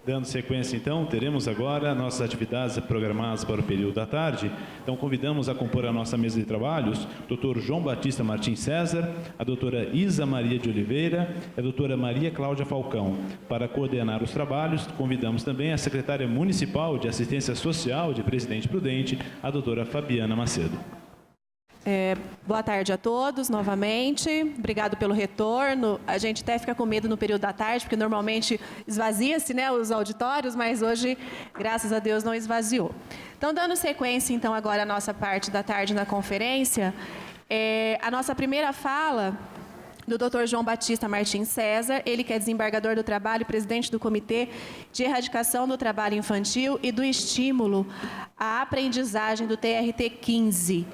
Dando sequência, então, teremos agora nossas atividades programadas para o período da tarde. Então, convidamos a compor a nossa mesa de trabalhos o Dr. João Batista Martins César, a doutora Isa Maria de Oliveira e a doutora Maria Cláudia Falcão. Para coordenar os trabalhos, convidamos também a secretária municipal de Assistência Social de Presidente Prudente, a doutora Fabiana Macedo. Boa tarde a todos, novamente. Obrigado pelo retorno. A gente até fica com medo no período da tarde, porque normalmente esvazia-se, né, os auditórios, mas hoje, graças a Deus, não esvaziou. Então, dando sequência, então, agora a nossa parte da tarde na conferência, a nossa primeira fala do Dr. João Batista Martins César, ele que é desembargador do trabalho, presidente do Comitê de Erradicação do Trabalho Infantil e do Estímulo à Aprendizagem do TRT 15.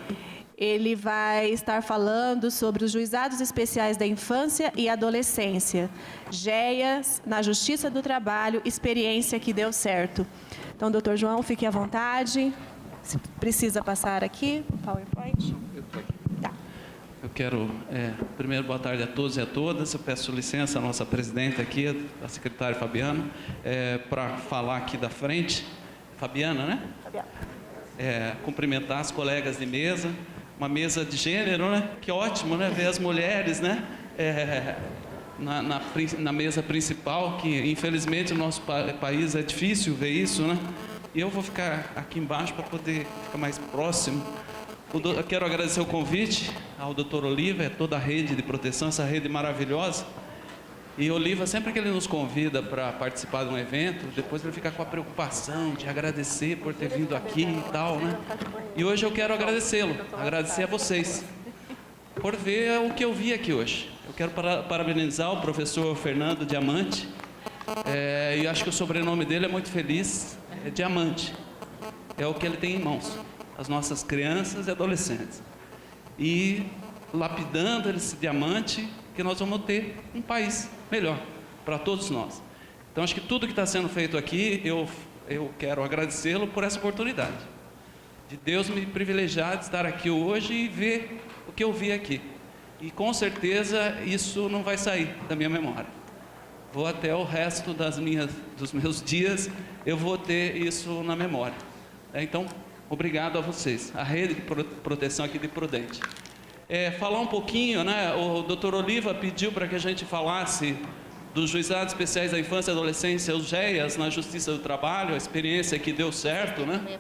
Ele vai estar falando sobre os Juizados Especiais da Infância e Adolescência, GEAS, na Justiça do Trabalho, experiência que deu certo. Então, doutor João, fique à vontade. Se precisa passar aqui o PowerPoint. Tá. Eu quero, primeiro, boa tarde a todos e a todas. Eu peço licença à nossa presidenta aqui, a secretária Fabiana, para falar aqui da frente. Fabiana, né? Fabiana. Cumprimentar as colegas de mesa. Uma mesa de gênero, né? Que ótimo, né? Ver as mulheres, né? Na mesa principal, que infelizmente no nosso país é difícil ver isso, né? E eu vou ficar aqui embaixo para poder ficar mais próximo. Eu quero agradecer o convite ao Dr. Oliva, toda a rede de proteção, essa rede maravilhosa. E Oliva, sempre que ele nos convida para participar de um evento, depois ele fica com a preocupação de agradecer por ter vindo aqui e tal, né? E hoje eu quero agradecê-lo, agradecer a vocês por ver o que eu vi aqui hoje. Eu quero parabenizar o professor Fernando Diamante, e acho que o sobrenome dele é muito feliz, é Diamante. É o que ele tem em mãos, as nossas crianças e adolescentes. E lapidando esse diamante, que nós vamos ter um país melhor para todos nós. Então, acho que tudo que está sendo feito aqui, eu quero agradecê-lo por essa oportunidade. De Deus me privilegiar de estar aqui hoje e ver o que eu vi aqui. E, com certeza, isso não vai sair da minha memória. Vou até o resto dos meus dias, eu vou ter isso na memória. Então, obrigado a vocês, a rede de proteção aqui de Prudente. Falar um pouquinho, né? O Dr. Oliva pediu para que a gente falasse dos Juizados Especiais da Infância e Adolescência, os GEAS, na Justiça do Trabalho, a experiência que deu certo, né?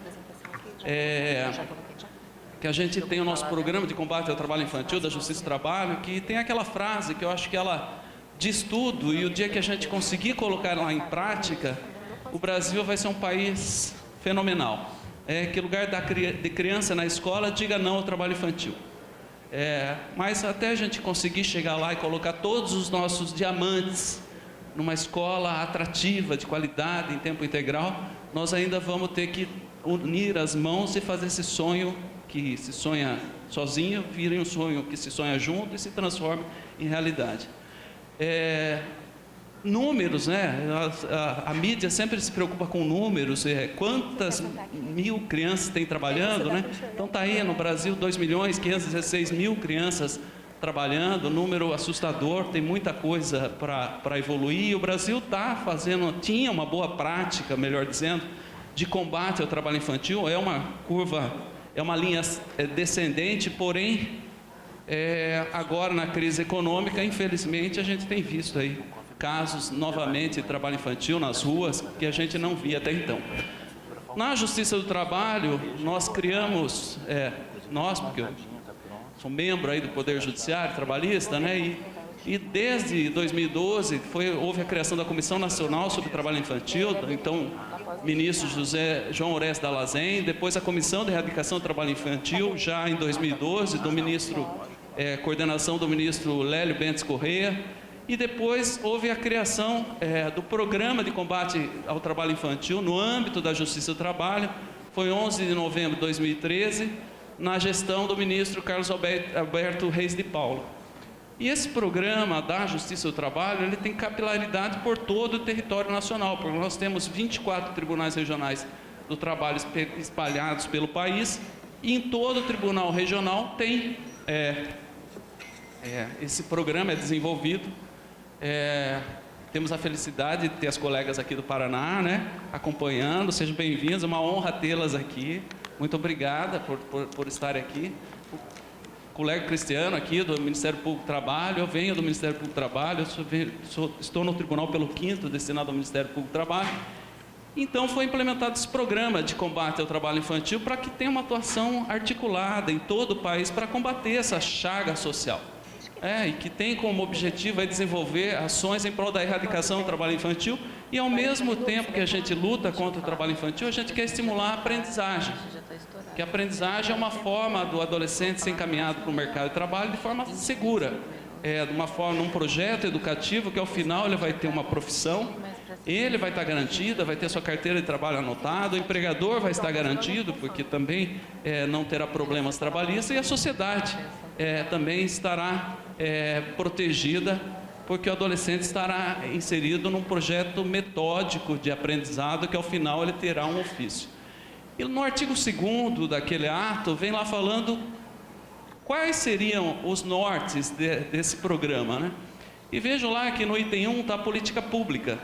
Que a gente tem o nosso programa de combate ao trabalho infantil da Justiça do Trabalho, que tem aquela frase que eu acho que ela diz tudo, e o dia que a gente conseguir colocar ela em prática, o Brasil vai ser um país fenomenal. Que lugar de criança na escola diga não ao trabalho infantil. Mas até a gente conseguir chegar lá e colocar todos os nossos diamantes numa escola atrativa, de qualidade, em tempo integral, nós ainda vamos ter que unir as mãos e fazer esse sonho que se sonha sozinho, vire um sonho que se sonha junto e se transforme em realidade. Números, né? A mídia sempre se preocupa com números, quantas mil crianças tem trabalhando, né? Então está aí no Brasil 2.516.000 crianças trabalhando, número assustador, tem muita coisa para evoluir. O Brasil tinha uma boa prática, melhor dizendo, de combate ao trabalho infantil. É uma curva, é uma linha descendente, porém, agora na crise econômica, infelizmente, a gente tem visto aí casos novamente de trabalho infantil nas ruas que a gente não via até então. Na Justiça do Trabalho, nós criamos, porque eu sou membro aí do Poder Judiciário Trabalhista, né? E desde 2012 houve a criação da Comissão Nacional sobre o Trabalho Infantil, então ministro João Oreste Dallazen, depois a Comissão de Erradicação do Trabalho Infantil, já em 2012, coordenação do ministro Lélio Bentes Correia. E depois houve a criação do Programa de Combate ao Trabalho Infantil no âmbito da Justiça do Trabalho. Foi 11 de novembro de 2013, na gestão do ministro Carlos Alberto Reis de Paula. E esse programa da Justiça do Trabalho, ele tem capilaridade por todo o território nacional, porque nós temos 24 tribunais regionais do trabalho espalhados pelo país, e em todo o tribunal regional tem esse programa desenvolvido. temos a felicidade de ter as colegas aqui do Paraná, né, acompanhando. Sejam bem-vindos, é uma honra tê-las aqui. Muito obrigada por estarem aqui. O colega Cristiano aqui do Ministério Público do Trabalho, eu venho do Ministério Público do Trabalho, estou no tribunal pelo 5º, destinado ao Ministério Público do Trabalho. Então foi implementado esse programa de combate ao trabalho infantil para que tenha uma atuação articulada em todo o país para combater essa chaga social. E que tem como objetivo desenvolver ações em prol da erradicação do trabalho infantil e, ao mesmo tempo que a gente luta contra o trabalho infantil, a gente quer estimular a aprendizagem. Que a aprendizagem é uma forma do adolescente ser encaminhado para o mercado de trabalho de forma segura. De uma forma, num projeto educativo que, ao final, ele vai ter uma profissão, ele vai estar garantido, vai ter sua carteira de trabalho anotada, o empregador vai estar garantido, porque também não terá problemas trabalhistas, e a sociedade também estará protegida, porque o adolescente estará inserido num projeto metódico de aprendizado, que ao final ele terá um ofício. E no artigo 2º daquele ato, vem lá falando quais seriam os nortes desse programa, né? E vejo lá que no item 1 está a política pública.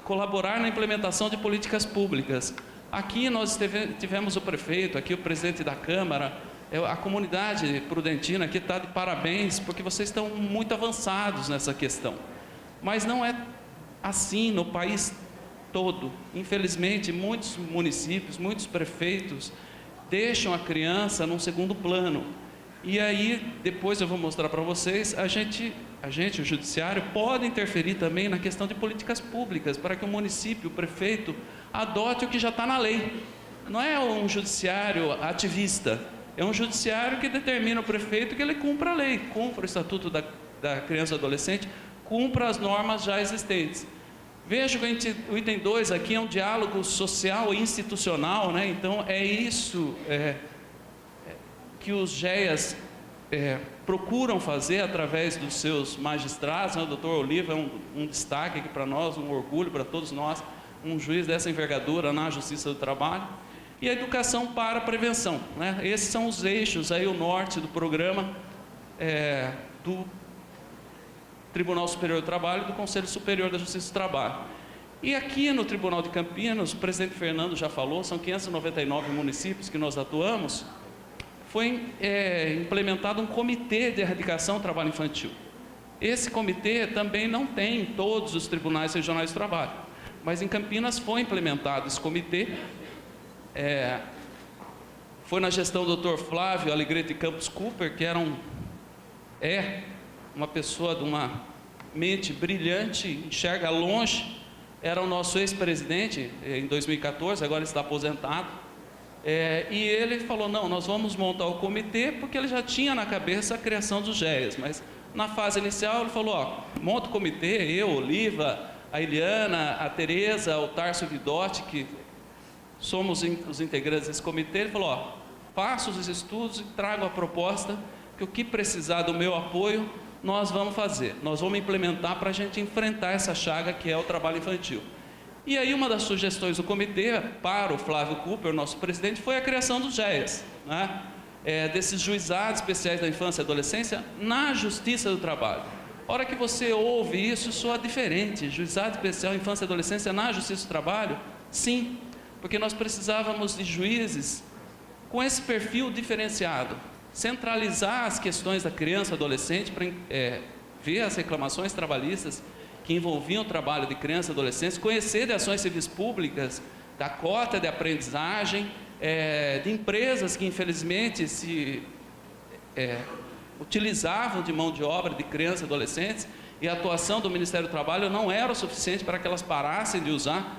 Colaborar na implementação de políticas públicas. Aqui nós tivemos o prefeito, aqui o presidente da Câmara, a comunidade prudentina aqui está de parabéns, porque vocês estão muito avançados nessa questão. Mas não é assim no país todo. Infelizmente, muitos municípios, muitos prefeitos deixam a criança num segundo plano. E aí, depois eu vou mostrar para vocês, o judiciário, pode interferir também na questão de políticas públicas, para que o município, o prefeito, adote o que já está na lei. Não é um judiciário ativista, é um judiciário que determina o prefeito que ele cumpra a lei, cumpra o Estatuto da Criança e Adolescente, cumpra as normas já existentes. Vejo que o item 2 aqui é um diálogo social e institucional, né? Então é isso que os GEAs procuram fazer através dos seus magistrados, né? O doutor Oliva é um destaque aqui para nós, um orgulho para todos nós, um juiz dessa envergadura na Justiça do Trabalho. E a educação para a prevenção, né? Esses são os eixos, aí, o norte do programa do Tribunal Superior do Trabalho e do Conselho Superior da Justiça do Trabalho. E aqui no Tribunal de Campinas, o presidente Fernando já falou, são 599 municípios que nós atuamos, foi implementado um comitê de erradicação do trabalho infantil. Esse comitê também não tem em todos os tribunais regionais do trabalho, mas em Campinas foi implementado esse comitê. Foi na gestão do Dr. Flávio Alegrete Campos Cooper, que era uma pessoa de uma mente brilhante, enxerga longe, era o nosso ex-presidente em 2014, agora está aposentado, e ele falou, não, nós vamos montar o comitê, porque ele já tinha na cabeça a criação dos GEAs, mas na fase inicial ele falou, monta o comitê, eu, Oliva, a Eliana, a Tereza, o Tárcio Vidotti, que somos os integrantes desse comitê. Ele falou, faço os estudos e trago a proposta, que o que precisar do meu apoio, nós vamos fazer, nós vamos implementar para a gente enfrentar essa chaga que é o trabalho infantil. E aí uma das sugestões do comitê para o Flávio Cooper, nosso presidente, foi a criação dos GEAs, né? Desses juizados especiais da infância e adolescência na Justiça do Trabalho. A hora que você ouve isso soa diferente, juizado especial infância e adolescência na Justiça do Trabalho? Sim, porque nós precisávamos de juízes com esse perfil diferenciado, centralizar as questões da criança e adolescente para ver as reclamações trabalhistas que envolviam o trabalho de criança e adolescentes, conhecer de ações civis públicas, da cota de aprendizagem, de empresas que infelizmente utilizavam de mão de obra de crianças e adolescentes, e a atuação do Ministério do Trabalho não era o suficiente para que elas parassem de usar.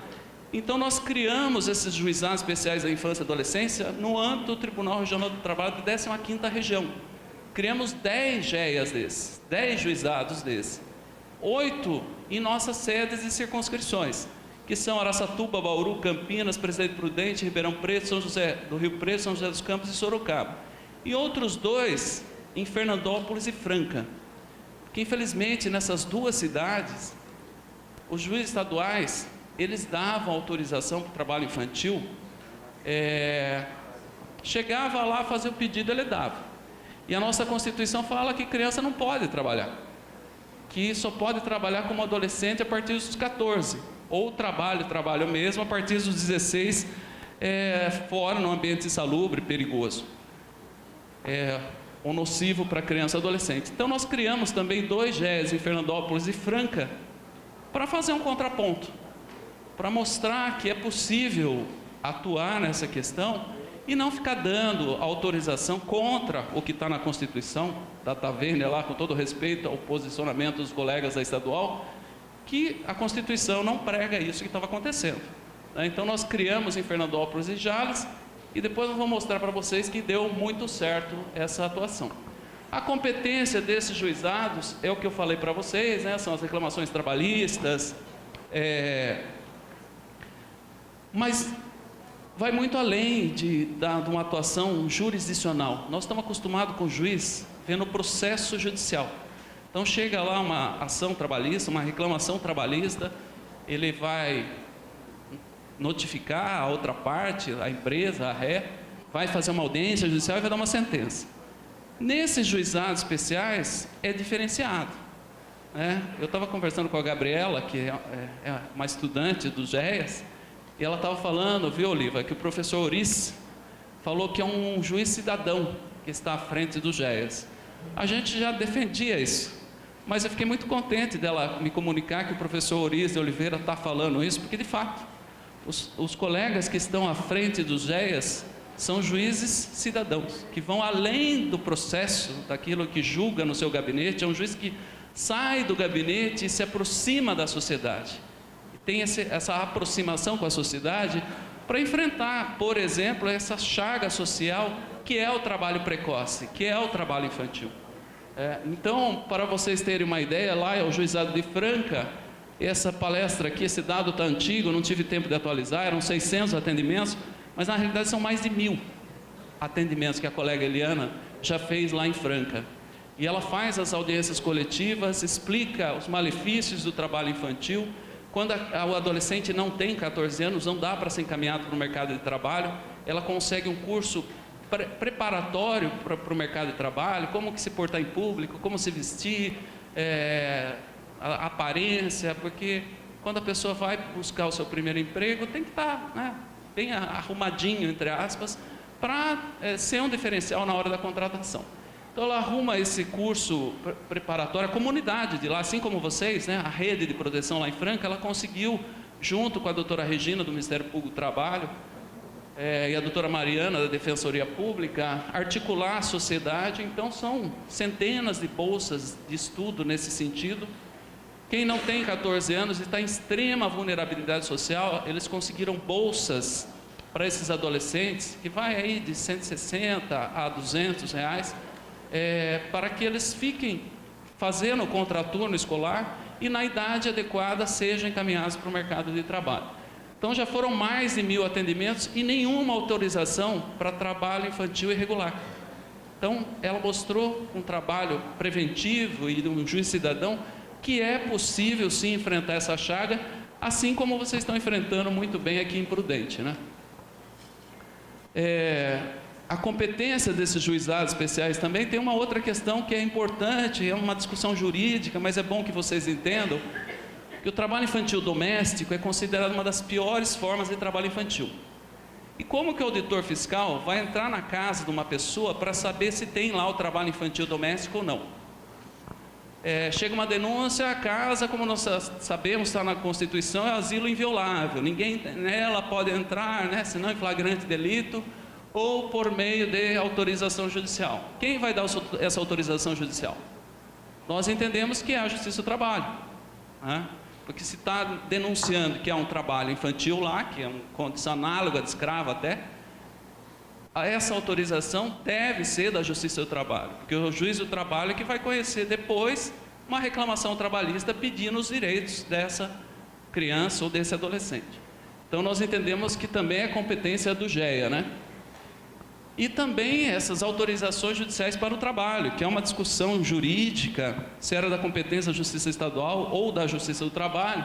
Então nós criamos esses juizados especiais da infância e adolescência no âmbito do Tribunal Regional do Trabalho de 15ª região. Criamos 10 GEAs desses, 10 juizados desses, 8 em nossas sedes e circunscrições, que são Araçatuba, Bauru, Campinas, Presidente Prudente, Ribeirão Preto, São José do Rio Preto, São José dos Campos e Sorocaba. E outros 2 em Fernandópolis e Franca, que infelizmente nessas 2 cidades, os juízes estaduais, eles davam autorização para o trabalho infantil, chegava lá fazer o pedido, ele dava. E a nossa Constituição fala que criança não pode trabalhar. que só pode trabalhar como adolescente a partir dos 14, ou trabalho mesmo a partir dos 16, fora no ambiente insalubre, perigoso, ou nocivo para criança e adolescente. Então nós criamos também 2 GEAs em Fernandópolis e Franca, para fazer um contraponto, para mostrar que é possível atuar nessa questão e não ficar dando autorização contra o que está na Constituição, da Tavênia lá, com todo respeito ao posicionamento dos colegas da estadual, que a Constituição não prega isso que estava acontecendo. Então nós criamos em Fernandópolis e Jales, e depois eu vou mostrar para vocês que deu muito certo essa atuação. A competência desses juizados é o que eu falei para vocês, né? São as reclamações trabalhistas, mas vai muito além de uma atuação jurisdicional. Nós estamos acostumados com o juiz vendo o processo judicial. Então chega lá uma ação trabalhista, uma reclamação trabalhista, ele vai notificar a outra parte, a empresa, a ré, vai fazer uma audiência judicial e vai dar uma sentença. Nesses juizados especiais é diferenciado, né? Eu estava conversando com a Gabriela, que é uma estudante dos GEAs, e ela estava falando, viu, Oliva, que o professor Ourice falou que é um juiz cidadão que está à frente dos GEAs. A gente já defendia isso, mas eu fiquei muito contente dela me comunicar que o professor Ourice de Oliveira está falando isso, porque de fato, os colegas que estão à frente dos GEAs são juízes cidadãos, que vão além do processo, daquilo que julga no seu gabinete. É um juiz que sai do gabinete e se aproxima da sociedade. Tem essa aproximação com a sociedade para enfrentar, por exemplo, essa chaga social que é o trabalho precoce, que é o trabalho infantil. Então, para vocês terem uma ideia, lá é o Juizado de Franca. Essa palestra aqui, esse dado está antigo, não tive tempo de atualizar, eram 600 atendimentos, mas na realidade são mais de 1000 atendimentos que a colega Eliana já fez lá em Franca. E ela faz as audiências coletivas, explica os malefícios do trabalho infantil. Quando o adolescente não tem 14 anos, não dá para ser encaminhado para o mercado de trabalho, ela consegue um curso preparatório para o mercado de trabalho, como que se portar em público, como se vestir, a aparência, porque quando a pessoa vai buscar o seu primeiro emprego, tem que estar, né, bem arrumadinho, entre aspas, para ser um diferencial na hora da contratação. Então ela arruma esse curso preparatório, a comunidade de lá, assim como vocês, né, a rede de proteção lá em Franca, ela conseguiu, junto com a doutora Regina do Ministério Público do Trabalho, e a doutora Mariana da Defensoria Pública, articular a sociedade. Então são centenas de bolsas de estudo nesse sentido. Quem não tem 14 anos e está em extrema vulnerabilidade social, eles conseguiram bolsas para esses adolescentes, que vai aí de 160 a 200 reais, para que eles fiquem fazendo o contraturno escolar e na idade adequada sejam encaminhados para o mercado de trabalho. Então já foram mais de 1000 atendimentos e nenhuma autorização para trabalho infantil irregular. Então ela mostrou um trabalho preventivo e de um juiz cidadão que é possível sim enfrentar essa chaga, assim como vocês estão enfrentando muito bem aqui em Prudente, né? A competência desses juizados especiais também tem uma outra questão que é importante, é uma discussão jurídica, mas é bom que vocês entendam que o trabalho infantil doméstico é considerado uma das piores formas de trabalho infantil. E como que o auditor fiscal vai entrar na casa de uma pessoa para saber se tem lá o trabalho infantil doméstico ou não? Chega uma denúncia, a casa, como nós sabemos, está na Constituição, é asilo inviolável. Ninguém nela pode entrar, né, senão em flagrante delito ou por meio de autorização judicial. Quem vai dar essa autorização judicial? Nós entendemos que é a Justiça do Trabalho, né? Porque se está denunciando que há um trabalho infantil lá, que é uma condição análoga de escravo até, essa autorização deve ser da Justiça do Trabalho, porque o juiz do trabalho é que vai conhecer depois uma reclamação trabalhista pedindo os direitos dessa criança ou desse adolescente. Então nós entendemos que também é competência do GEA, né? E também essas autorizações judiciais para o trabalho, que é uma discussão jurídica, se era da competência da Justiça Estadual ou da Justiça do Trabalho.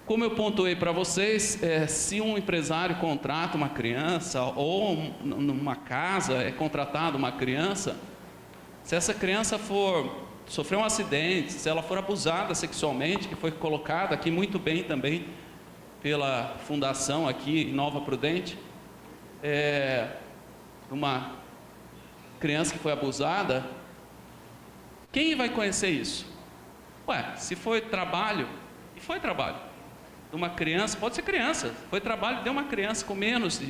Como eu pontuei para vocês, se um empresário contrata uma criança ou numa casa é contratada uma criança, se essa criança for sofreu um acidente, se ela for abusada sexualmente, que foi colocada aqui muito bem também pela fundação aqui em Nova Prudente, uma criança que foi abusada, quem vai conhecer isso? Ué, se foi trabalho, e foi trabalho de uma criança, pode ser criança, foi trabalho de uma criança com menos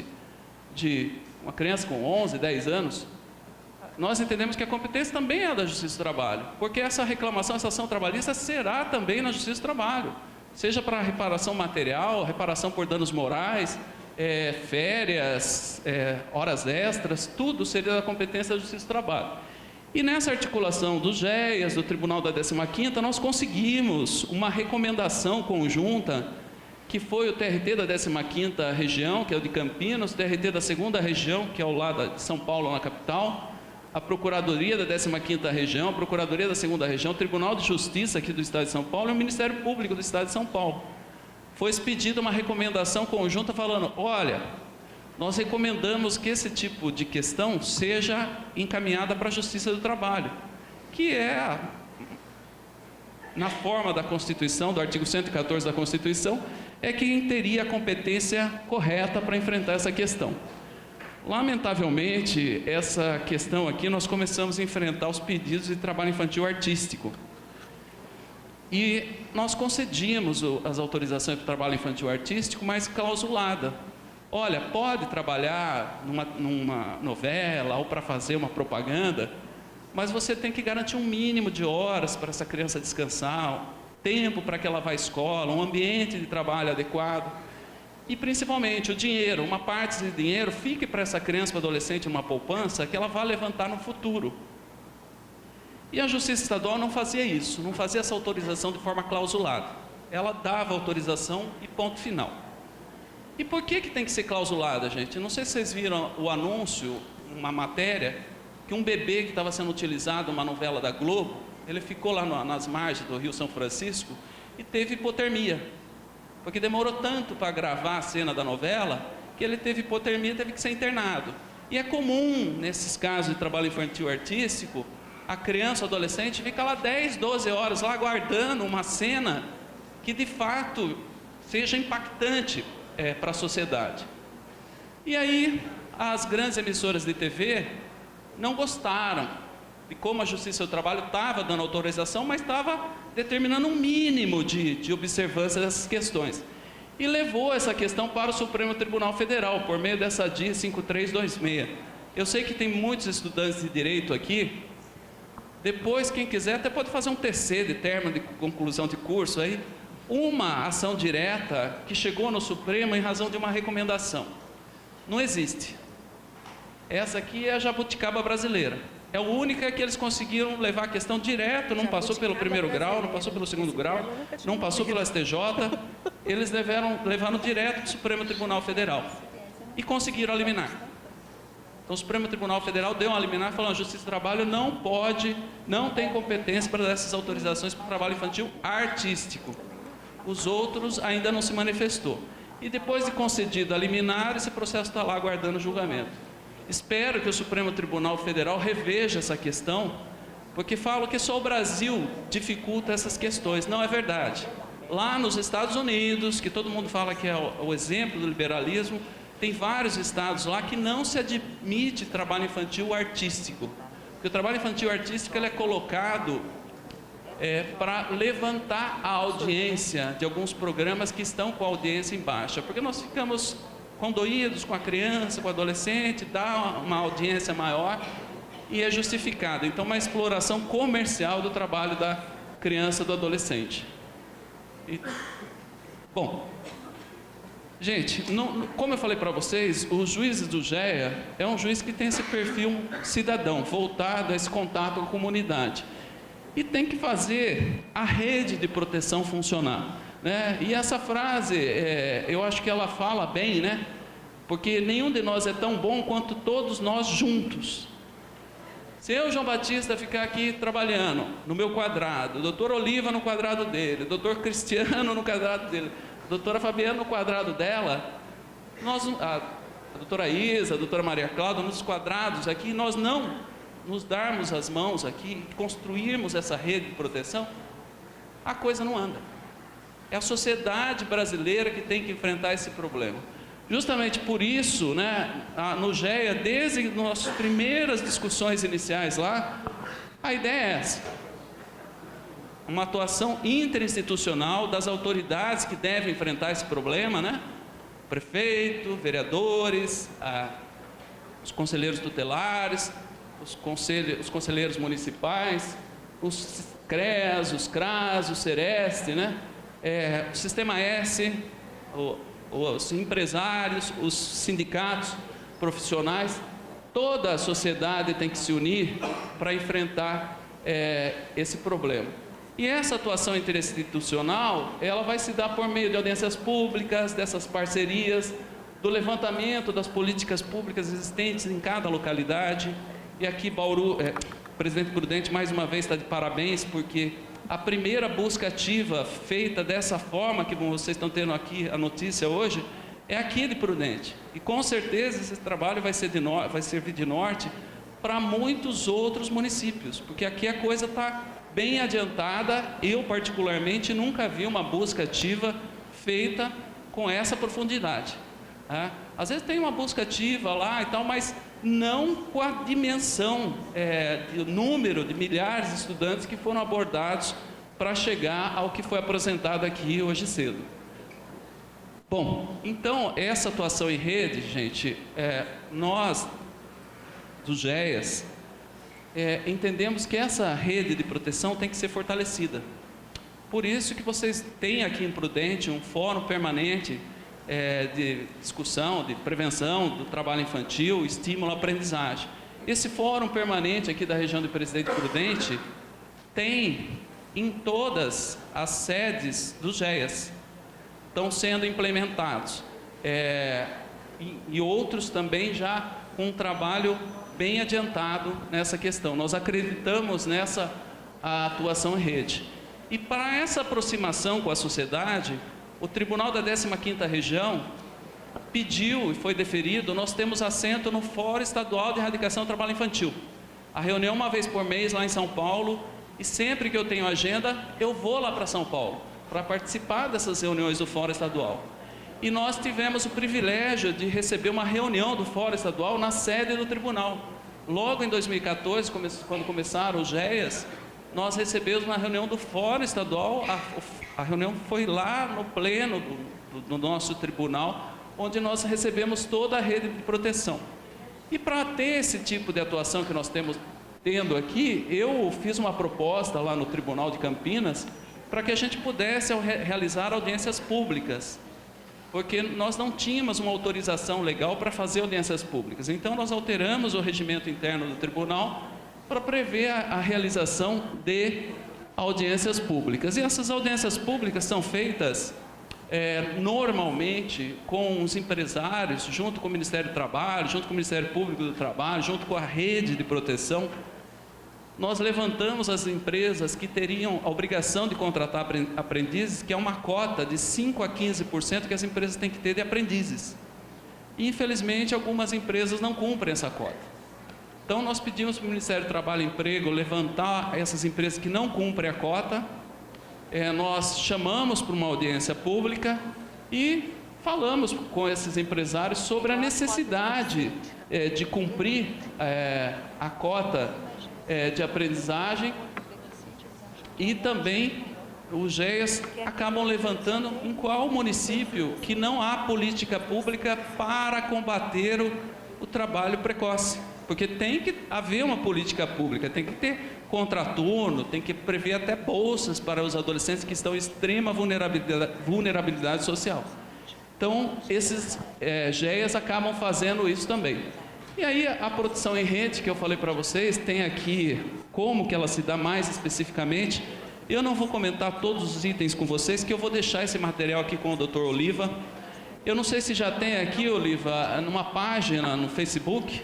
de uma criança com 11, 10 anos, nós entendemos que a competência também é da Justiça do Trabalho, porque essa reclamação, essa ação trabalhista será também na Justiça do Trabalho, seja para reparação material, reparação por danos morais, férias, horas extras, tudo seria da competência da Justiça do Trabalho. E nessa articulação dos GEAs, do Tribunal da 15ª, nós conseguimos uma recomendação conjunta, que foi o TRT da 15ª região, que é o de Campinas, o TRT da 2ª região, que é ao lado de São Paulo, na capital, a Procuradoria da 15ª região, a Procuradoria da 2ª região, o Tribunal de Justiça aqui do Estado de São Paulo e o Ministério Público do Estado de São Paulo. Foi expedida uma recomendação conjunta falando, olha, nós recomendamos que esse tipo de questão seja encaminhada para a Justiça do Trabalho, que é, na forma da Constituição, do artigo 114 da Constituição, é quem teria a competência correta para enfrentar essa questão. Lamentavelmente, essa questão aqui, nós começamos a enfrentar os pedidos de trabalho infantil artístico. E nós concedíamos as autorizações para o trabalho infantil artístico, mas clausulada. Olha, pode trabalhar numa novela ou para fazer uma propaganda, mas você tem que garantir um mínimo de horas para essa criança descansar, tempo para que ela vá à escola, um ambiente de trabalho adequado. E principalmente o dinheiro, uma parte desse dinheiro fique para essa criança ou adolescente uma poupança que ela vai levantar no futuro. E a Justiça Estadual não fazia isso, não fazia essa autorização de forma clausulada. Ela dava autorização e ponto final. E por que tem que ser clausulada, gente? Não sei se vocês viram o anúncio, uma matéria, que um bebê que estava sendo utilizado numa novela da Globo, ele ficou lá nas margens do Rio São Francisco e teve hipotermia. Porque demorou tanto para gravar a cena da novela, que ele teve hipotermia e teve que ser internado. E é comum, nesses casos de trabalho infantil artístico, a criança ou adolescente fica lá 10, 12 horas lá aguardando uma cena que de fato seja impactante para a sociedade. E aí as grandes emissoras de TV não gostaram de como a Justiça do Trabalho estava dando autorização, mas estava determinando um mínimo de observância dessas questões. E levou essa questão para o Supremo Tribunal Federal, por meio dessa DIN 5326. Eu sei que tem muitos estudantes de direito aqui. Depois, quem quiser, até pode fazer um TC de termo de conclusão de curso aí. Uma ação direta que chegou no Supremo em razão de uma recomendação. Não existe. Essa aqui é a jabuticaba brasileira. É a única que eles conseguiram levar a questão direto, não passou pelo primeiro grau, não passou pelo segundo grau, não passou pelo STJ. Eles levaram direto para o Supremo Tribunal Federal e conseguiram eliminar. Então o Supremo Tribunal Federal deu uma liminar falando: a Justiça do Trabalho não pode, não tem competência para dar essas autorizações para o trabalho infantil artístico. Os outros ainda não se manifestou. E depois de concedido a liminar, esse processo está lá aguardando julgamento. Espero que o Supremo Tribunal Federal reveja essa questão, porque falam que só o Brasil dificulta essas questões. Não é verdade. Lá nos Estados Unidos, que todo mundo fala que é o exemplo do liberalismo, tem vários estados lá que não se admite trabalho infantil artístico. Porque o trabalho infantil artístico ele é colocado para levantar a audiência de alguns programas que estão com a audiência em baixa. Porque nós ficamos condoídos com a criança, com o adolescente, dá uma audiência maior e é justificado. Então, uma exploração comercial do trabalho da criança, do adolescente. Bom, gente, como eu falei para vocês, os juízes do GEA é um juiz que tem esse perfil cidadão, voltado a esse contato com a comunidade. E tem que fazer a rede de proteção funcionar. Né? E essa frase, eu acho que ela fala bem, né? Porque nenhum de nós é tão bom quanto todos nós juntos. Se eu, João Batista, ficar aqui trabalhando no meu quadrado, o doutor Oliva no quadrado dele, o doutor Cristiano no quadrado dele, a doutora Fabiana no quadrado dela, a doutora Isa, a doutora Maria Cláudia, nos quadrados aqui, nós não nos darmos as mãos aqui, construirmos essa rede de proteção, a coisa não anda. É a sociedade brasileira que tem que enfrentar esse problema. Justamente por isso, né, no GEA, desde nossas primeiras discussões iniciais lá, a ideia é essa. Uma atuação interinstitucional das autoridades que devem enfrentar esse problema, né? Prefeito, vereadores, os conselheiros tutelares, os conselheiros municipais, os CREAS, os CRAS, o SEREST, né? O Sistema S, os empresários, os sindicatos profissionais, toda a sociedade tem que se unir para enfrentar esse problema. E essa atuação interinstitucional, ela vai se dar por meio de audiências públicas, dessas parcerias, do levantamento das políticas públicas existentes em cada localidade. E aqui Bauru, presidente Prudente, mais uma vez está de parabéns, porque a primeira busca ativa feita dessa forma, que vocês estão tendo aqui a notícia hoje, é aqui de Prudente. E com certeza esse trabalho vai servir de norte para muitos outros municípios, porque aqui a coisa está bem adiantada. Eu, particularmente, nunca vi uma busca ativa feita com essa profundidade. Às vezes tem uma busca ativa lá e tal, mas não com a dimensão, de número de milhares de estudantes que foram abordados para chegar ao que foi apresentado aqui hoje cedo. Bom, então, essa atuação em rede, gente, nós, dos GEAs, entendemos que essa rede de proteção tem que ser fortalecida. Por isso que vocês têm aqui em Prudente um fórum permanente de discussão, de prevenção do trabalho infantil, estímulo à aprendizagem. Esse fórum permanente aqui da região de Presidente Prudente tem em todas as sedes dos GEAs, estão sendo implementados, e outros também já com um trabalho bem adiantado nessa questão. Nós acreditamos nessa atuação em rede. E para essa aproximação com a sociedade, o Tribunal da 15ª Região pediu e foi deferido, nós temos assento no Fórum Estadual de Erradicação do Trabalho Infantil. A reunião uma vez por mês lá em São Paulo, e sempre que eu tenho agenda, eu vou lá para São Paulo, para participar dessas reuniões do Fórum Estadual. E nós tivemos o privilégio de receber uma reunião do Fórum Estadual na sede do Tribunal. Logo em 2014, quando começaram os GEAs, nós recebemos uma reunião do Fórum Estadual, a reunião foi lá no pleno do nosso tribunal, onde nós recebemos toda a rede de proteção. E para ter esse tipo de atuação que nós tendo aqui, eu fiz uma proposta lá no Tribunal de Campinas, para que a gente pudesse realizar audiências públicas, porque nós não tínhamos uma autorização legal para fazer audiências públicas. Então, nós alteramos o regimento interno do tribunal para prever a realização de audiências públicas. E essas audiências públicas são feitas normalmente com os empresários, junto com o Ministério do Trabalho, junto com o Ministério Público do Trabalho, junto com a rede de proteção. Nós levantamos as empresas que teriam a obrigação de contratar aprendizes, que é uma cota de 5% a 15% que as empresas têm que ter de aprendizes. E, infelizmente, algumas empresas não cumprem essa cota. Então, nós pedimos para o Ministério do Trabalho e Emprego levantar essas empresas que não cumprem a cota. Nós chamamos para uma audiência pública e falamos com esses empresários sobre a necessidade de cumprir a cota de aprendizagem, e também os GEAs acabam levantando em qual município que não há política pública para combater o trabalho precoce, porque tem que haver uma política pública, tem que ter contraturno, tem que prever até bolsas para os adolescentes que estão em extrema vulnerabilidade social. Então, esses GEAs acabam fazendo isso também. E aí, a proteção em rede, que eu falei para vocês, tem aqui como que ela se dá mais especificamente. Eu não vou comentar todos os itens com vocês, que eu vou deixar esse material aqui com o Dr. Oliva. Eu não sei se já tem aqui, Oliva, numa página no Facebook.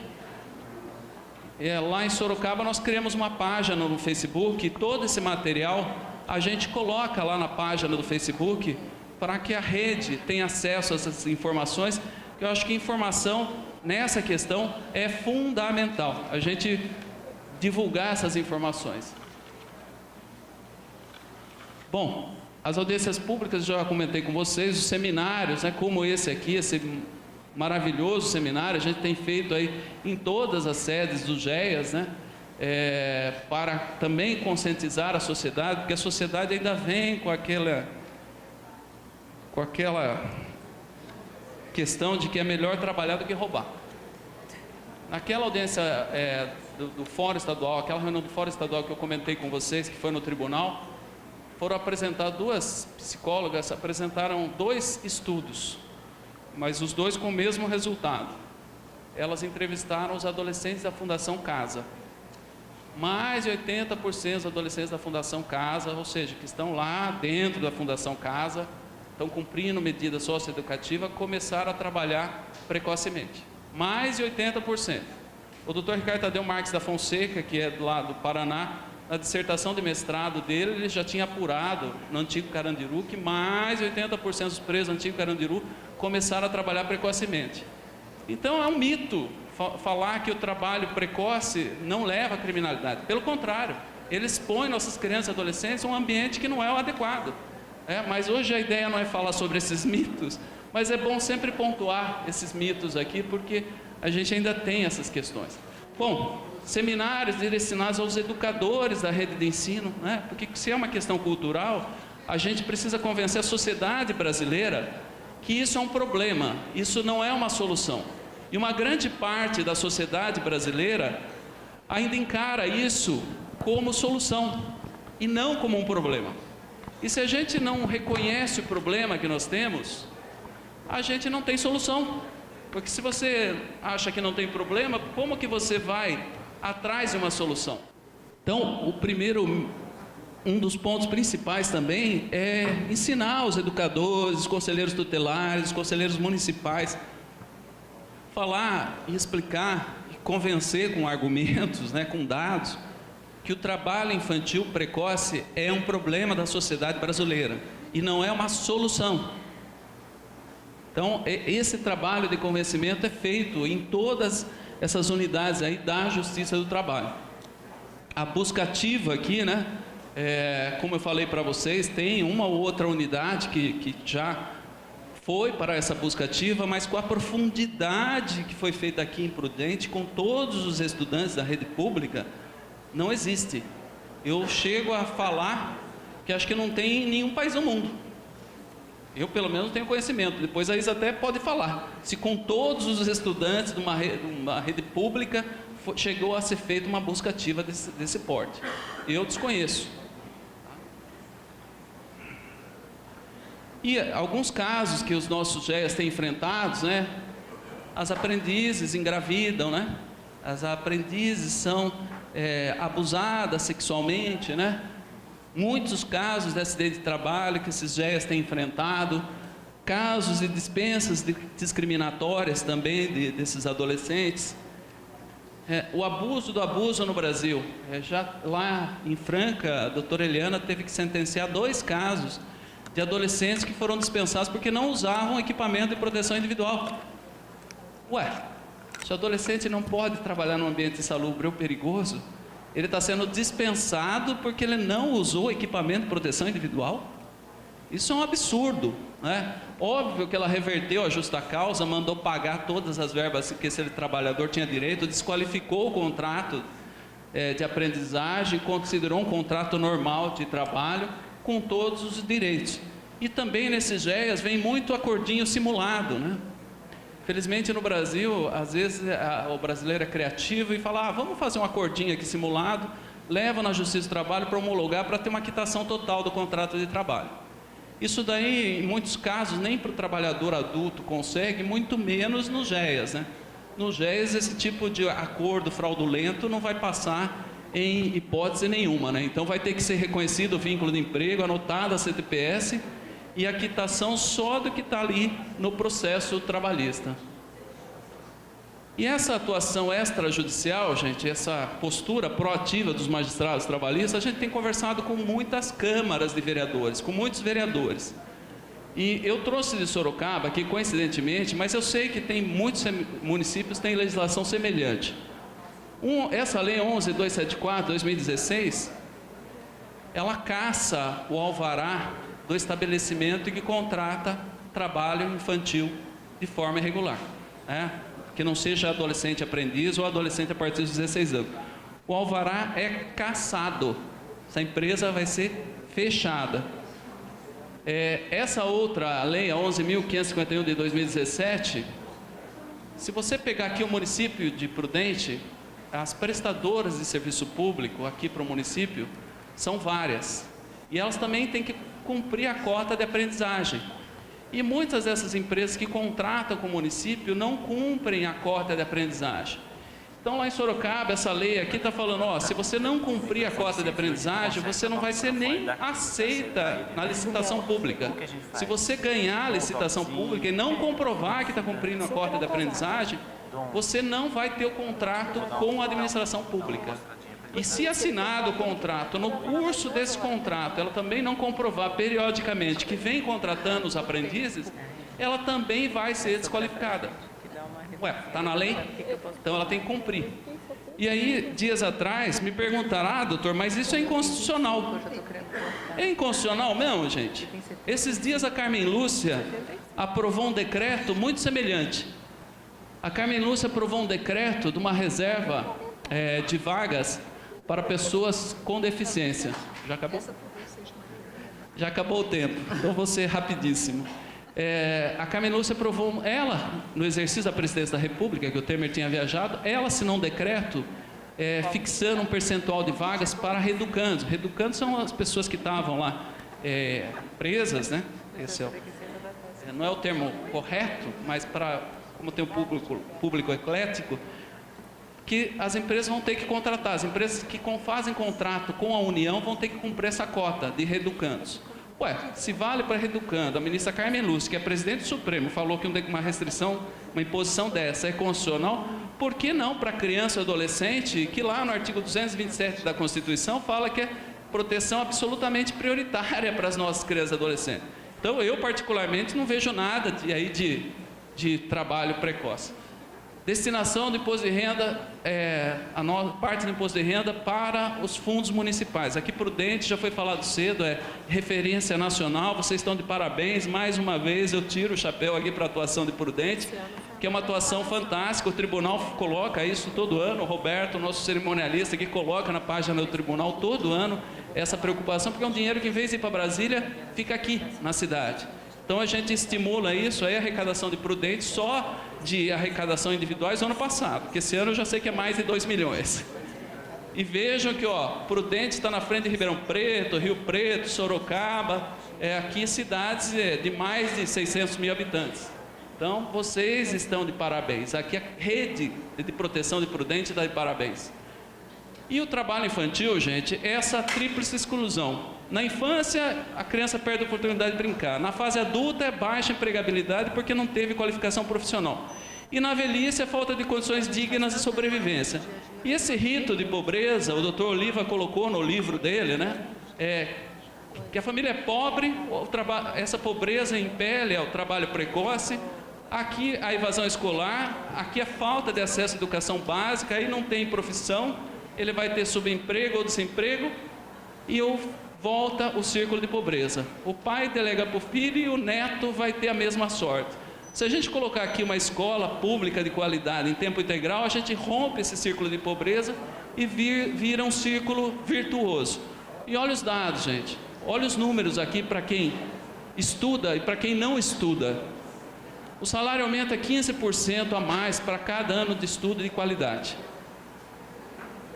Lá em Sorocaba, nós criamos uma página no Facebook, e todo esse material a gente coloca lá na página do Facebook, para que a rede tenha acesso a essas informações, que eu acho que informação nessa questão é fundamental. A gente divulgar essas informações. Bom, as audiências públicas, já comentei com vocês, os seminários, né, como esse aqui, esse maravilhoso seminário, a gente tem feito aí em todas as sedes do GEAS, né, para também conscientizar a sociedade, porque a sociedade ainda vem com aquela questão de que é melhor trabalhar do que roubar. Naquela audiência do Fórum Estadual, aquela reunião do Fórum Estadual que eu comentei com vocês, que foi no tribunal, foram apresentadas, duas psicólogas apresentaram 2 estudos, mas os 2 com o mesmo resultado. Elas entrevistaram os adolescentes da Fundação Casa. Mais de 80% dos adolescentes da Fundação Casa, ou seja, que estão lá dentro da Fundação Casa, estão cumprindo medida socioeducativa, começaram a trabalhar precocemente. Mais de 80%. O Dr. Ricardo Tadeu Marques da Fonseca, que é lá do Paraná, na dissertação de mestrado dele, ele já tinha apurado no antigo Carandiru que mais de 80% dos presos do antigo Carandiru começaram a trabalhar precocemente. Então é um mito falar que o trabalho precoce não leva à criminalidade. Pelo contrário, ele expõe nossas crianças e adolescentes a um ambiente que não é o adequado. Mas hoje a ideia não é falar sobre esses mitos, mas é bom sempre pontuar esses mitos aqui, porque a gente ainda tem essas questões. Bom, seminários destinados aos educadores da rede de ensino, né? Porque se é uma questão cultural, a gente precisa convencer a sociedade brasileira que isso é um problema, isso não é uma solução. E uma grande parte da sociedade brasileira ainda encara isso como solução e não como um problema. E se a gente não reconhece o problema que nós temos, a gente não tem solução. Porque se você acha que não tem problema, como que você vai atrás de uma solução? Então, um dos pontos principais também é ensinar os educadores, os conselheiros tutelares, os conselheiros municipais, falar e explicar, e convencer com argumentos, né, com dados, que o trabalho infantil precoce é um problema da sociedade brasileira e não é uma solução. Então, esse trabalho de convencimento é feito em todas essas unidades aí da Justiça do Trabalho. A busca ativa aqui, né, como eu falei para vocês, tem uma ou outra unidade que já foi para essa busca ativa, mas com a profundidade que foi feita aqui em Prudente, com todos os estudantes da rede pública, não existe. Eu chego a falar que acho que não tem em nenhum país do mundo. Eu, pelo menos, tenho conhecimento. Depois a Isa até pode falar. Se com todos os estudantes de uma rede pública chegou a ser feita uma busca ativa desse porte. Eu desconheço. E alguns casos que os nossos GEAS têm enfrentados, né? As aprendizes engravidam, né? As aprendizes são abusadas sexualmente, né? Muitos casos de acidente de trabalho que esses GEAS têm enfrentado, casos de dispensas discriminatórias também desses adolescentes. O abuso do abuso no Brasil. Já lá em Franca, a doutora Eliana teve que sentenciar 2 casos de adolescentes que foram dispensados porque não usavam equipamento de proteção individual. Se o adolescente não pode trabalhar num ambiente insalubre ou perigoso, ele está sendo dispensado porque ele não usou equipamento de proteção individual? Isso é um absurdo, né? Óbvio que ela reverteu a justa causa, mandou pagar todas as verbas que esse trabalhador tinha direito, desqualificou o contrato de aprendizagem, considerou um contrato normal de trabalho com todos os direitos. E também nesses GEAS vem muito acordinho simulado, né? Felizmente no Brasil, às vezes o brasileiro é criativo e fala, vamos fazer um acordinho aqui simulado, leva na Justiça do Trabalho para homologar, para ter uma quitação total do contrato de trabalho. Isso daí, em muitos casos, nem para o trabalhador adulto consegue, muito menos no GEAS, né? No GEAS, esse tipo de acordo fraudulento não vai passar em hipótese nenhuma, né? Então vai ter que ser reconhecido o vínculo de emprego, anotado a CTPS, e a quitação só do que está ali no processo trabalhista. E essa atuação extrajudicial, gente, essa postura proativa dos magistrados trabalhistas, a gente tem conversado com muitas câmaras de vereadores, com muitos vereadores. E eu trouxe de Sorocaba aqui, coincidentemente, mas eu sei que tem muitos municípios que têm legislação semelhante. Essa lei 11.274, 2016, ela caça o alvará do estabelecimento que contrata trabalho infantil de forma irregular, né? Que não seja adolescente aprendiz ou adolescente a partir dos 16 anos. O alvará é cassado, essa empresa vai ser fechada. Essa outra lei, a 11.551 de 2017, se você pegar aqui o município de Prudente, as prestadoras de serviço público aqui para o município são várias. E elas também têm que cumprir a cota de aprendizagem. E muitas dessas empresas que contratam com o município não cumprem a cota de aprendizagem. Então, lá em Sorocaba, essa lei aqui está falando, ó, se você não cumprir a cota de aprendizagem, você não vai ser nem aceita na licitação pública. Se você ganhar a licitação pública e não comprovar que está cumprindo a cota de aprendizagem, você não vai ter o contrato com a administração pública. E se assinado o contrato, no curso desse contrato, ela também não comprovar periodicamente que vem contratando os aprendizes, ela também vai ser desqualificada. Ué, está na lei? Então ela tem que cumprir. E aí, dias atrás, me perguntaram, doutor, mas isso é inconstitucional. É inconstitucional mesmo, gente? Esses dias a Carmen Lúcia aprovou um decreto muito semelhante. A Carmen Lúcia aprovou um decreto de uma reserva de vagas para pessoas com deficiência. Já acabou? Já acabou o tempo, então vou ser rapidíssimo. A Carmen Lúcia aprovou, ela, no exercício da presidência da República, que o Temer tinha viajado, ela assinou um decreto fixando um percentual de vagas para reeducandos. Reeducandos são as pessoas que estavam lá presas, né? Esse não é o termo correto, mas como tem um público eclético, que as empresas vão ter que contratar. As empresas que fazem contrato com a União vão ter que cumprir essa cota de reeducandos. Ué, se vale para reeducando, a ministra Carmen Lúcia, que é presidente do Supremo, falou que uma restrição, uma imposição dessa é constitucional, por que não para criança e adolescente, que lá no artigo 227 da Constituição fala que é proteção absolutamente prioritária para as nossas crianças e adolescentes. Então, eu particularmente não vejo nada de trabalho precoce. Destinação do imposto de renda, parte do imposto de renda para os fundos municipais. Aqui Prudente, já foi falado cedo, é referência nacional, vocês estão de parabéns. Mais uma vez eu tiro o chapéu aqui para a atuação de Prudente, que é uma atuação fantástica. O tribunal coloca isso todo ano, o Roberto, nosso cerimonialista, que coloca na página do tribunal todo ano essa preocupação, porque é um dinheiro que, em vez de ir para Brasília, fica aqui na cidade. Então a gente estimula isso, aí a arrecadação de Prudente, só de arrecadação individuais ano passado, porque esse ano eu já sei que é mais de 2 milhões. E vejam que, Prudente está na frente de Ribeirão Preto, Rio Preto, Sorocaba, aqui cidades de mais de 600 mil habitantes. Então vocês estão de parabéns, aqui a rede de proteção de Prudente está de parabéns. E o trabalho infantil, gente, é essa tríplice exclusão. Na infância, a criança perde a oportunidade de brincar. Na fase adulta, é baixa empregabilidade porque não teve qualificação profissional. E na velhice, é falta de condições dignas de sobrevivência. E esse rito de pobreza, o doutor Oliva colocou no livro dele, né? Que a família é pobre, essa pobreza impele ao trabalho precoce. Aqui, a evasão escolar. Aqui, a falta de acesso à educação básica. Aí não tem profissão, ele vai ter subemprego ou desemprego. E volta o círculo de pobreza. O pai delega para o filho e o neto vai ter a mesma sorte. Se a gente colocar aqui uma escola pública de qualidade em tempo integral, a gente rompe esse círculo de pobreza e vira um círculo virtuoso. E olha os dados, gente. Olha os números aqui para quem estuda e para quem não estuda. O salário aumenta 15% a mais para cada ano de estudo de qualidade.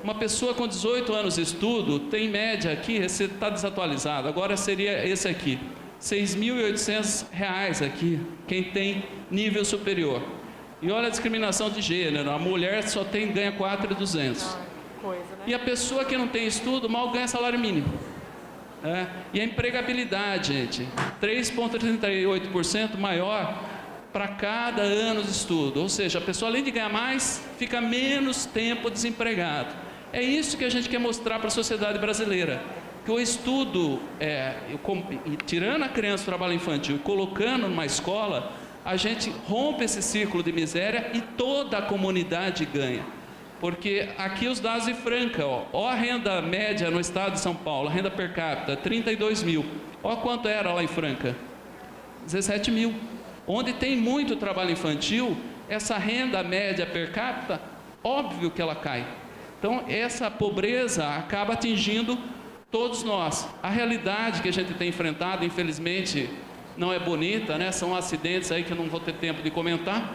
Uma pessoa com 18 anos de estudo tem em média aqui, esse está desatualizado, agora seria esse aqui, R$ 6.800 aqui, quem tem nível superior. E olha a discriminação de gênero, a mulher só ganha 4.200. E a pessoa que não tem estudo mal ganha salário mínimo. E a empregabilidade, gente, 3,38% maior para cada ano de estudo. Ou seja, a pessoa, além de ganhar mais, fica menos tempo desempregado. É isso que a gente quer mostrar para a sociedade brasileira, que o estudo, tirando a criança do trabalho infantil e colocando numa escola, a gente rompe esse círculo de miséria e toda a comunidade ganha. Porque aqui os dados de Franca, ó a renda média no estado de São Paulo, a renda per capita, 32 mil. Ó quanto era lá em Franca, 17 mil. Onde tem muito trabalho infantil, essa renda média per capita, óbvio que ela cai. Então, essa pobreza acaba atingindo todos nós. A realidade que a gente tem enfrentado, infelizmente, não é bonita, né? São acidentes aí que eu não vou ter tempo de comentar.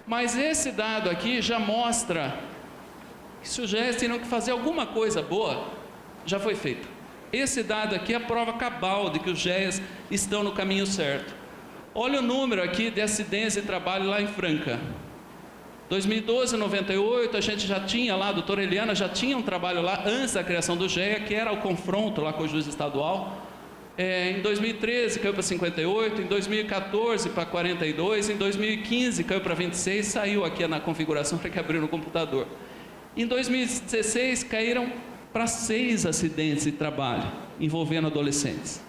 Mas esse dado aqui já mostra que se os GES teriam que fazer alguma coisa boa, já foi feito. Esse dado aqui é a prova cabal de que os GES estão no caminho certo. Olha o número aqui de acidentes de trabalho lá em Franca. 2012, 98, a gente já tinha lá, a doutora Eliana já tinha um trabalho lá antes da criação do GEA, que era o confronto lá com o juiz estadual. Em 2013 caiu para 58, em 2014 para 42, em 2015 caiu para 26, saiu aqui na configuração para que abriu no computador. Em 2016 caíram para 6 acidentes de trabalho envolvendo adolescentes.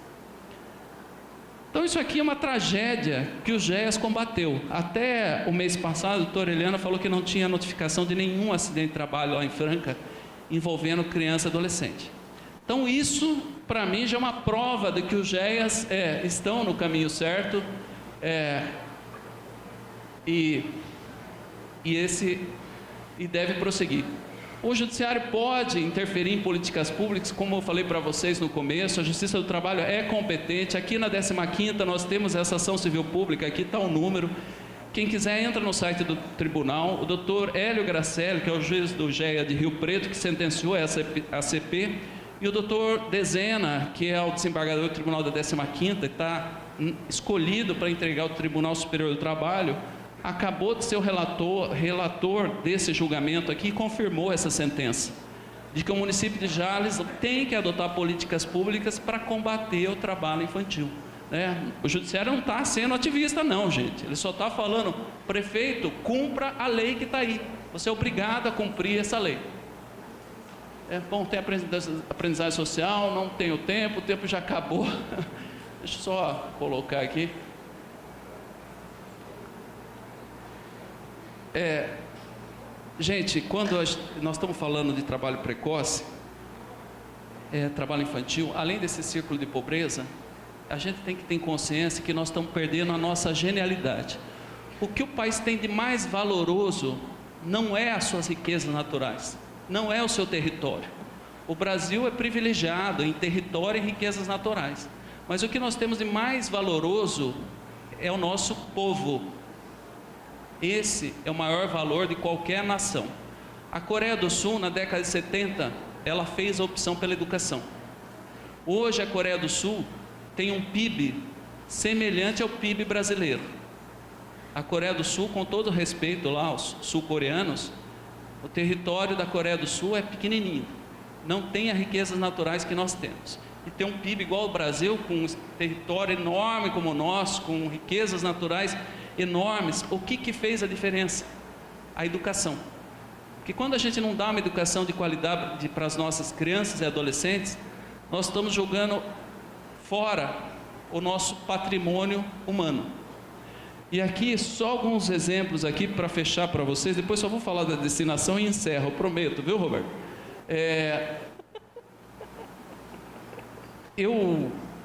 Então isso aqui é uma tragédia que o GES combateu. Até o mês passado, a doutora Eliana falou que não tinha notificação de nenhum acidente de trabalho lá em Franca envolvendo criança e adolescente. Então isso, para mim, já é uma prova de que os GES estão no caminho certo e deve prosseguir. O Judiciário pode interferir em políticas públicas, como eu falei para vocês no começo, a Justiça do Trabalho é competente. Aqui na 15ª nós temos essa ação civil pública, aqui está o número. Quem quiser entra no site do tribunal. O doutor Hélio Gracelli, que é o juiz do GEA de Rio Preto, que sentenciou essa ACP, e o doutor Dezena, que é o desembargador do tribunal da 15ª, que está escolhido para entregar ao Tribunal Superior do Trabalho, acabou de ser o relator desse julgamento aqui e confirmou essa sentença, de que o município de Jales tem que adotar políticas públicas para combater o trabalho infantil. O judiciário não está sendo ativista não, gente. Ele só está falando, prefeito, cumpra a lei que está aí. Você é obrigado a cumprir essa lei. Bom, tem aprendizagem social, não tenho tempo, o tempo já acabou. Deixa eu só colocar aqui. Gente, quando nós estamos falando de trabalho precoce, trabalho infantil, além desse círculo de pobreza, a gente tem que ter consciência que nós estamos perdendo a nossa genialidade. O que o país tem de mais valoroso não é as suas riquezas naturais, não é o seu território. O Brasil é privilegiado em território e riquezas naturais, mas o que nós temos de mais valoroso é o nosso povo. Esse é o maior valor de qualquer nação. A Coreia do Sul, na década de 70, ela fez a opção pela educação. Hoje a Coreia do Sul tem um PIB semelhante ao PIB brasileiro. A Coreia do Sul, com todo respeito lá aos sul-coreanos, o território da Coreia do Sul é pequenininho, não tem as riquezas naturais que nós temos. E tem um PIB igual ao Brasil, com um território enorme como o nosso, com riquezas naturais enormes. O que fez a diferença? A educação. Porque quando a gente não dá uma educação de qualidade para as nossas crianças e adolescentes, nós estamos jogando fora o nosso patrimônio humano. E aqui só alguns exemplos aqui para fechar para vocês, depois só vou falar da destinação e encerro, eu prometo, viu, Roberto?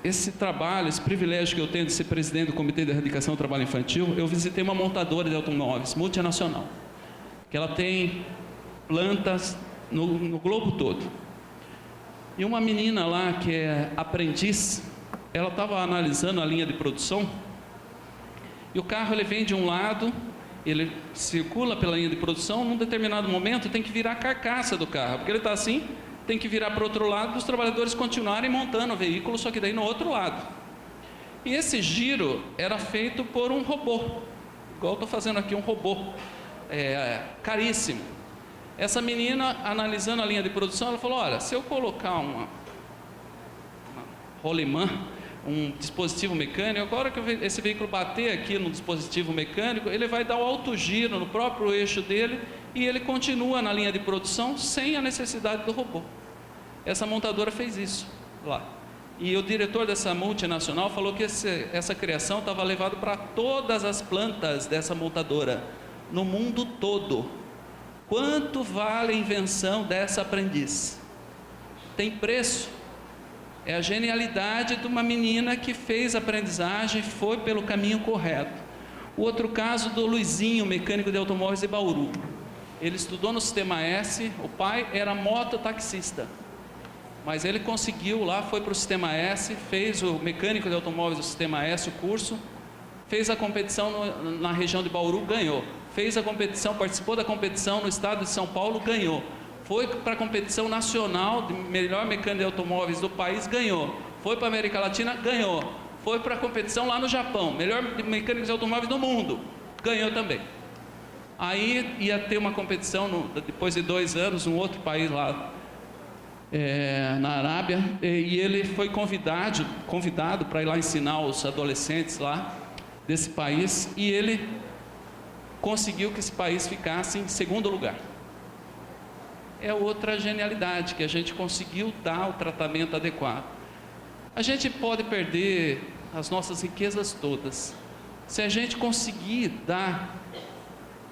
Esse trabalho, esse privilégio que eu tenho de ser presidente do Comitê de Erradicação do Trabalho Infantil, eu visitei uma montadora de automóveis, multinacional, que ela tem plantas no globo todo. E uma menina lá, que é aprendiz, ela estava analisando a linha de produção, e o carro ele vem de um lado, ele circula pela linha de produção, num determinado momento tem que virar a carcaça do carro, porque ele está assim, tem que virar para o outro lado para os trabalhadores continuarem montando o veículo, só que daí no outro lado. E esse giro era feito por um robô, igual eu estou fazendo aqui, um robô, caríssimo. Essa menina, analisando a linha de produção, ela falou, olha, se eu colocar uma rolimã, um dispositivo mecânico, agora que esse veículo bater aqui no dispositivo mecânico, ele vai dar o alto giro no próprio eixo dele e ele continua na linha de produção sem a necessidade do robô. Essa montadora fez isso lá. E o diretor dessa multinacional falou que essa criação estava levada para todas as plantas dessa montadora, no mundo todo. Quanto vale a invenção dessa aprendiz? Tem preço? É a genialidade de uma menina que fez a aprendizagem e foi pelo caminho correto. O outro caso do Luizinho, mecânico de automóveis de Bauru. Ele estudou no Sistema S, o pai era mototaxista. Mas ele conseguiu lá, foi para o Sistema S, fez o mecânico de automóveis do Sistema S, o curso, fez a competição na região de Bauru, ganhou. Fez a competição, participou da competição no estado de São Paulo, ganhou. Foi para a competição nacional de melhor mecânico de automóveis do país, ganhou. Foi para a América Latina, ganhou. Foi para a competição lá no Japão, melhor mecânico de automóveis do mundo, ganhou também. Aí ia ter uma competição, depois de 2 anos, num outro país lá, na Arábia, e ele foi convidado para ir lá ensinar os adolescentes lá desse país, e ele conseguiu que esse país ficasse em segundo lugar. É outra genialidade, que a gente conseguiu dar o tratamento adequado. A gente pode perder as nossas riquezas todas. Se a gente conseguir dar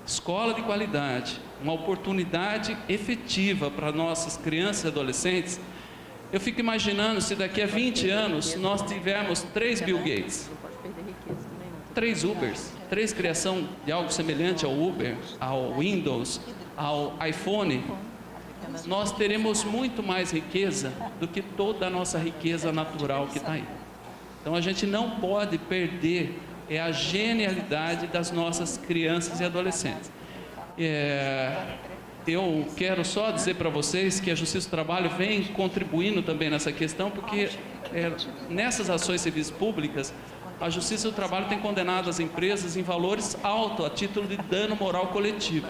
escola de qualidade, uma oportunidade efetiva para nossas crianças e adolescentes, eu fico imaginando se daqui a 20 anos nós tivermos 3 Bill Gates, 3 Ubers, 3 criação de algo semelhante ao Uber, ao Windows, ao iPhone, nós teremos muito mais riqueza do que toda a nossa riqueza natural que está aí. Então a gente não pode perder a genialidade das nossas crianças e adolescentes. Eu quero só dizer para vocês que a Justiça do Trabalho vem contribuindo também nessa questão, porque nessas ações civis públicas, a Justiça do Trabalho tem condenado as empresas em valores altos a título de dano moral coletivo.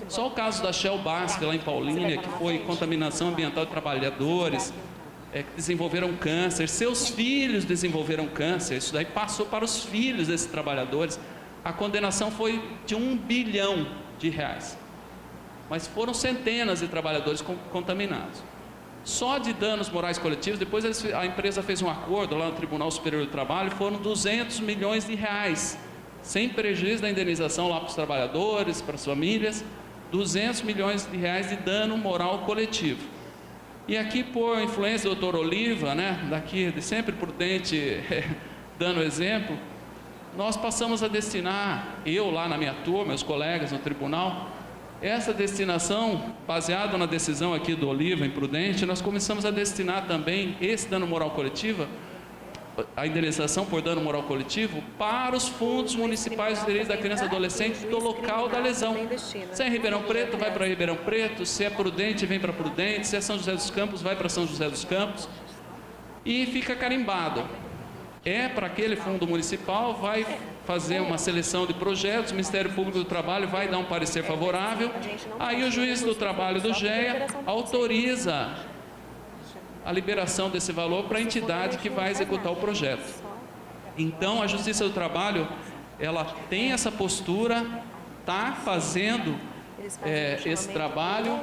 Só o caso da Shell Basque, lá em Paulínia, que foi contaminação ambiental de trabalhadores, que desenvolveram câncer, seus filhos desenvolveram câncer, isso daí passou para os filhos desses trabalhadores. A condenação foi de R$1 bilhão, mas foram centenas de trabalhadores contaminados. Só de danos morais coletivos, depois a empresa fez um acordo lá no Tribunal Superior do Trabalho, foram R$200 milhões, sem prejuízo da indenização lá para os trabalhadores, para as famílias, R$200 milhões de dano moral coletivo. E aqui, por influência do Dr. Oliva, daqui de sempre prudente, dando exemplo, nós passamos a destinar, eu lá na minha turma, meus colegas no tribunal, essa destinação, baseado na decisão aqui do Oliva, imprudente, nós começamos a destinar também esse dano moral coletivo, a indenização por dano moral coletivo, para os fundos municipais de direitos da criança e adolescente do local da lesão. Se é Ribeirão Preto, vai para Ribeirão Preto, se é Prudente, vem para Prudente, se é São José dos Campos, vai para São José dos Campos, e fica carimbado. Para aquele fundo municipal, vai fazer uma seleção de projetos, o Ministério Público do Trabalho vai dar um parecer favorável, aí o juiz do trabalho do GEA autoriza a liberação desse valor para a entidade que vai executar o projeto. Então, a Justiça do Trabalho, ela tem essa postura, está fazendo esse trabalho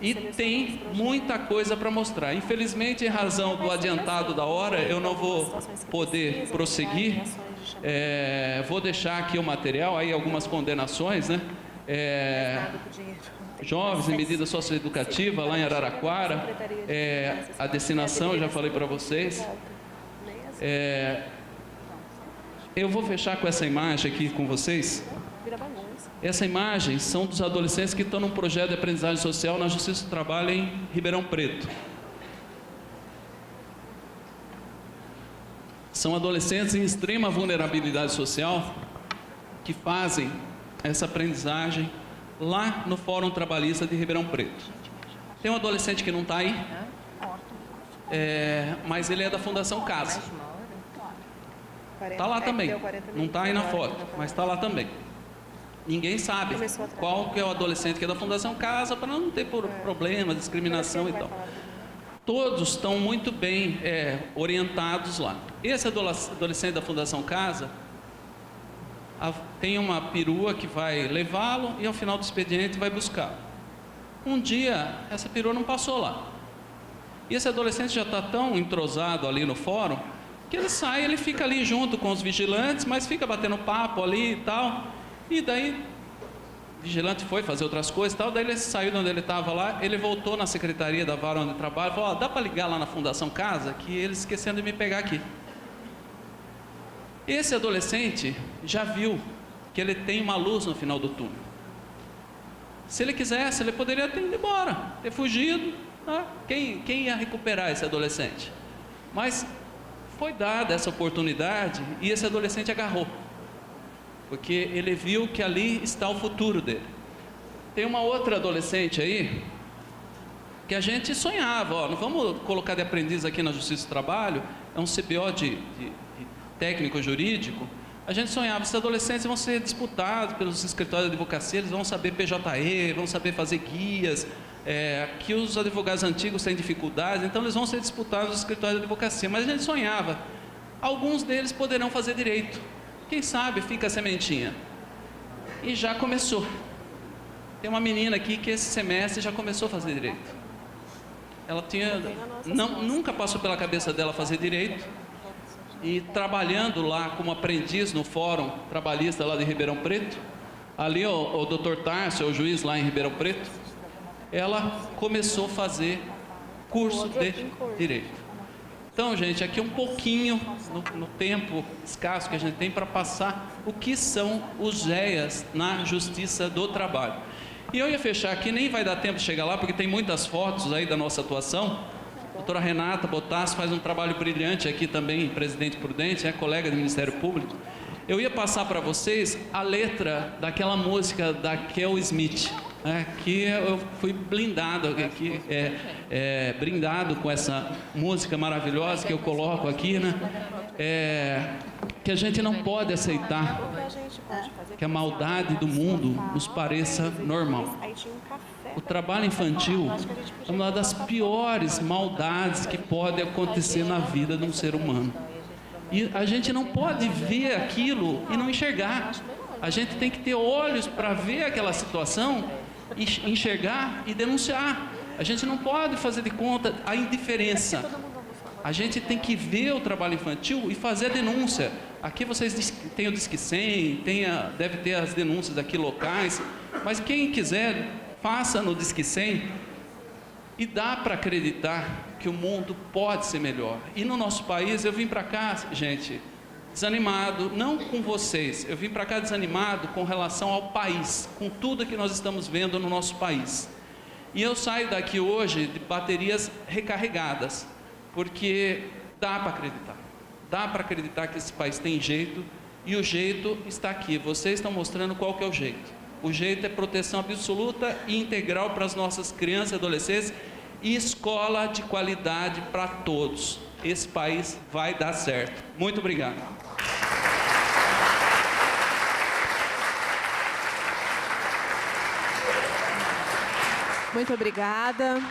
e tem muita coisa para mostrar. Infelizmente, em razão do adiantado da hora, eu não vou poder prosseguir. Vou deixar aqui o material, aí algumas condenações, jovens em medida socioeducativa lá em Araraquara, a destinação, eu já falei para vocês. Eu vou fechar com essa imagem aqui com vocês. Essa imagem são dos adolescentes que estão num projeto de aprendizagem social na Justiça do Trabalho em Ribeirão Preto. São adolescentes em extrema vulnerabilidade social que fazem essa aprendizagem lá no Fórum Trabalhista de Ribeirão Preto. Tem um adolescente que não está aí, mas ele é da Fundação Casa. Está lá também, não está aí na foto, mas está lá também. Ninguém sabe qual que é o adolescente que é da Fundação Casa, para não ter problemas, discriminação e tal. Todos estão muito bem orientados lá. Esse adolescente da Fundação Casa tem uma perua que vai levá-lo e ao final do expediente vai buscar. Um dia, essa perua não passou lá. E esse adolescente já está tão entrosado ali no fórum, que ele sai, ele fica ali junto com os vigilantes, mas fica batendo papo ali e tal. E daí, vigilante foi fazer outras coisas e tal, daí ele saiu de onde ele estava lá, ele voltou na secretaria da vara onde trabalha e falou, dá para ligar lá na Fundação Casa, que eles esqueceram de me pegar aqui. Esse adolescente já viu que ele tem uma luz no final do túnel. Se ele quisesse, ele poderia ter ido embora, ter fugido. Tá? Quem ia recuperar esse adolescente? Mas foi dada essa oportunidade e esse adolescente agarrou. Porque ele viu que ali está o futuro dele. Tem uma outra adolescente aí, que a gente sonhava, ó, não vamos colocar de aprendiz aqui na Justiça do Trabalho, é um CBO de técnico jurídico. A gente sonhava, esses adolescentes vão ser disputados pelos escritórios de advocacia, eles vão saber PJE, vão saber fazer guias, que os advogados antigos têm dificuldades, então eles vão ser disputados nos escritórios de advocacia. Mas a gente sonhava, alguns deles poderão fazer direito. Quem sabe fica a sementinha. E já começou. Tem uma menina aqui que esse semestre já começou a fazer direito. Ela nunca passou pela cabeça dela fazer direito. E trabalhando lá como aprendiz no Fórum Trabalhista lá de Ribeirão Preto, ali o Dr. Tarso, o juiz lá em Ribeirão Preto, ela começou a fazer curso de direito. Então, gente, aqui um pouquinho, no tempo escasso que a gente tem para passar o que são os GEAs na Justiça do Trabalho. E eu ia fechar aqui, nem vai dar tempo de chegar lá, porque tem muitas fotos aí da nossa atuação. A doutora Renata Botas faz um trabalho brilhante aqui também, Presidente Prudente, é colega do Ministério Público. Eu ia passar para vocês a letra daquela música da Kel Smith, que eu fui blindado, brindado com essa música maravilhosa que eu coloco aqui, né? Que a gente não pode aceitar que a maldade do mundo nos pareça normal. O trabalho infantil é uma das piores maldades que pode acontecer na vida de um ser humano. E a gente não pode ver aquilo e não enxergar. A gente tem que ter olhos para ver aquela situação, enxergar e denunciar. A gente não pode fazer de conta a indiferença. A gente tem que ver o trabalho infantil e fazer a denúncia. Aqui vocês têm o Disque 100, deve ter as denúncias aqui locais, mas quem quiser, faça no Disque 100. E dá para acreditar que o mundo pode ser melhor. E no nosso país, eu vim para cá, gente, desanimado, não com vocês, eu vim para cá desanimado com relação ao país, com tudo que nós estamos vendo no nosso país. E eu saio daqui hoje de baterias recarregadas, porque dá para acreditar que esse país tem jeito, e o jeito está aqui, vocês estão mostrando qual que é o jeito. O jeito é proteção absoluta e integral para as nossas crianças e adolescentes e escola de qualidade para todos. Esse país vai dar certo. Muito obrigado. Muito obrigada.